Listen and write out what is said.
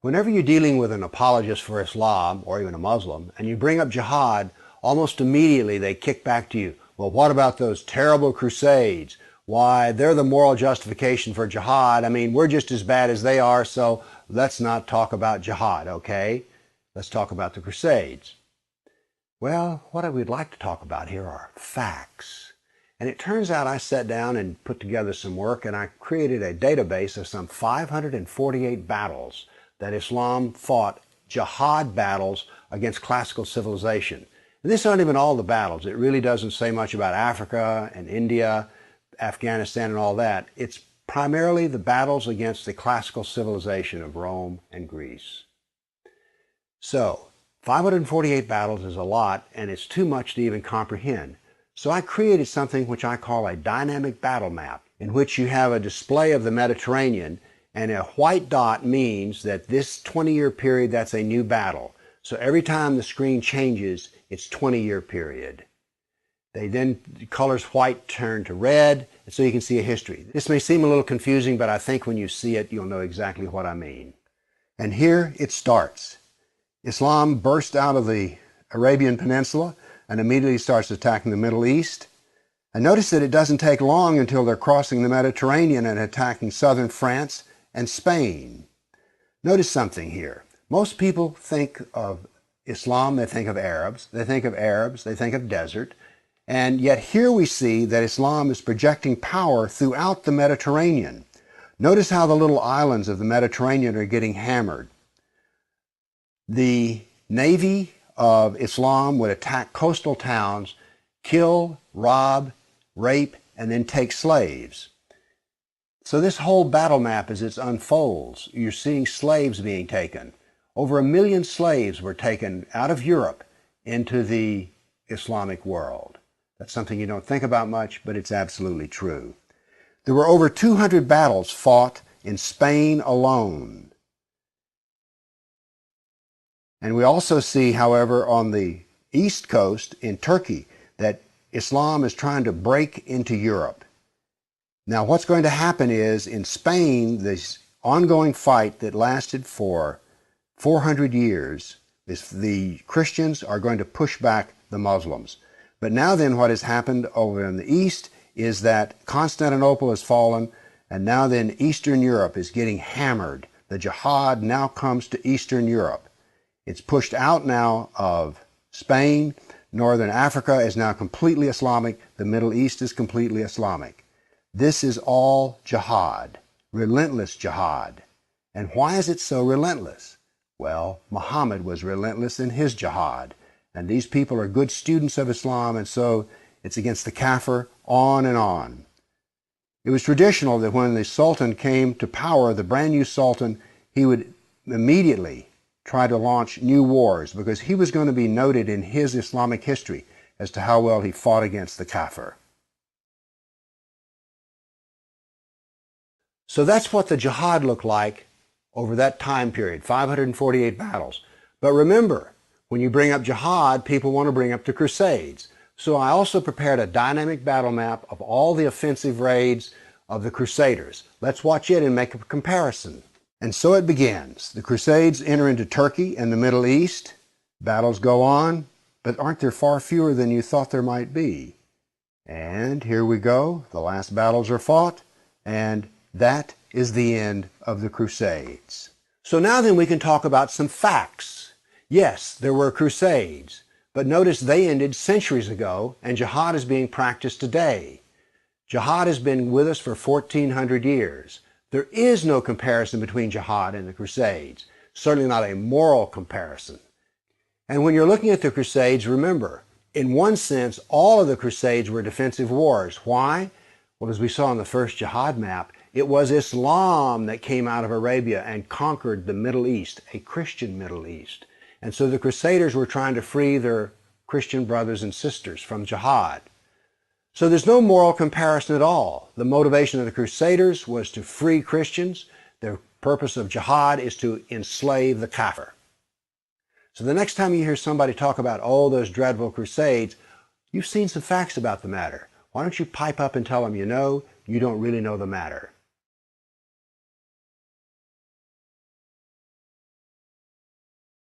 Whenever you're dealing with an apologist for Islam, or even a Muslim, and you bring up jihad, almost immediately they kick back to you, well, what about those terrible Crusades? Why, they're the moral justification for jihad. I mean, we're just as bad as they are, so let's not talk about jihad, okay? Let's talk about the Crusades. Well, what I would like to talk about here are facts. And it turns out I sat down and put together some work, and I created a database of some 548 battles that Islam fought, jihad battles against classical civilization. And these aren't even all the battles. It really doesn't say much about Africa and India, Afghanistan and all that. It's primarily the battles against the classical civilization of Rome and Greece. So, 548 battles is a lot, and it's too much to even comprehend. So I created something which I call a dynamic battle map, in which you have a display of the Mediterranean, and a white dot means that this 20-year period, that's a new battle. So every time the screen changes, it's 20-year period. The colors white turn to red, and so you can see a history. This may seem a little confusing, but I think when you see it, you'll know exactly what I mean. And here it starts. Islam burst out of the Arabian Peninsula and immediately starts attacking the Middle East. And notice that it doesn't take long until they're crossing the Mediterranean and attacking southern France and Spain. Notice something here. Most people think of Islam, they think of Arabs, they think of desert, and yet here we see that Islam is projecting power throughout the Mediterranean. Notice how the little islands of the Mediterranean are getting hammered. The navy of Islam would attack coastal towns, kill, rob, rape, and then take slaves. So this whole battle map, as it unfolds, you're seeing slaves being taken. Over 1 million slaves were taken out of Europe into the Islamic world. That's something you don't think about much, but it's absolutely true. There were over 200 battles fought in Spain alone. And we also see, however, on the east coast in Turkey, that Islam is trying to break into Europe. Now, what's going to happen is, in Spain, this ongoing fight that lasted for 400 years, the Christians are going to push back the Muslims. But now then, what has happened over in the east is that Constantinople has fallen, and now then Eastern Europe is getting hammered. The jihad now comes to Eastern Europe. It's pushed out now of Spain. Northern Africa is now completely Islamic. The Middle East is completely Islamic. This is all jihad, relentless jihad. And why is it so relentless? Well, Muhammad was relentless in his jihad. And these people are good students of Islam, and so it's against the kafir, on and on. It was traditional that when the Sultan came to power, the brand new Sultan, he would immediately try to launch new wars, because he was going to be noted in his Islamic history as to how well he fought against the kafir. So that's what the jihad looked like over that time period, 548 battles. But remember, when you bring up jihad, people want to bring up the Crusades. So I also prepared a dynamic battle map of all the offensive raids of the Crusaders. Let's watch it and make a comparison. And so it begins. The Crusades enter into Turkey and the Middle East. Battles go on, but aren't there far fewer than you thought there might be? And here we go. The last battles are fought, and that is the end of the Crusades. So now then we can talk about some facts. Yes, there were Crusades, but notice they ended centuries ago, and jihad is being practiced today. Jihad has been with us for 1,400 years. There is no comparison between jihad and the Crusades, certainly not a moral comparison. And when you're looking at the Crusades, remember, in one sense, all of the Crusades were defensive wars. Why? Well, as we saw on the first jihad map, it was Islam that came out of Arabia and conquered the Middle East, a Christian Middle East. And so the Crusaders were trying to free their Christian brothers and sisters from jihad. So there's no moral comparison at all. The motivation of the Crusaders was to free Christians. The purpose of jihad is to enslave the kafir. So the next time you hear somebody talk about, oh, those dreadful Crusades, you've seen some facts about the matter. Why don't you pipe up and tell them you know, you don't really know the matter.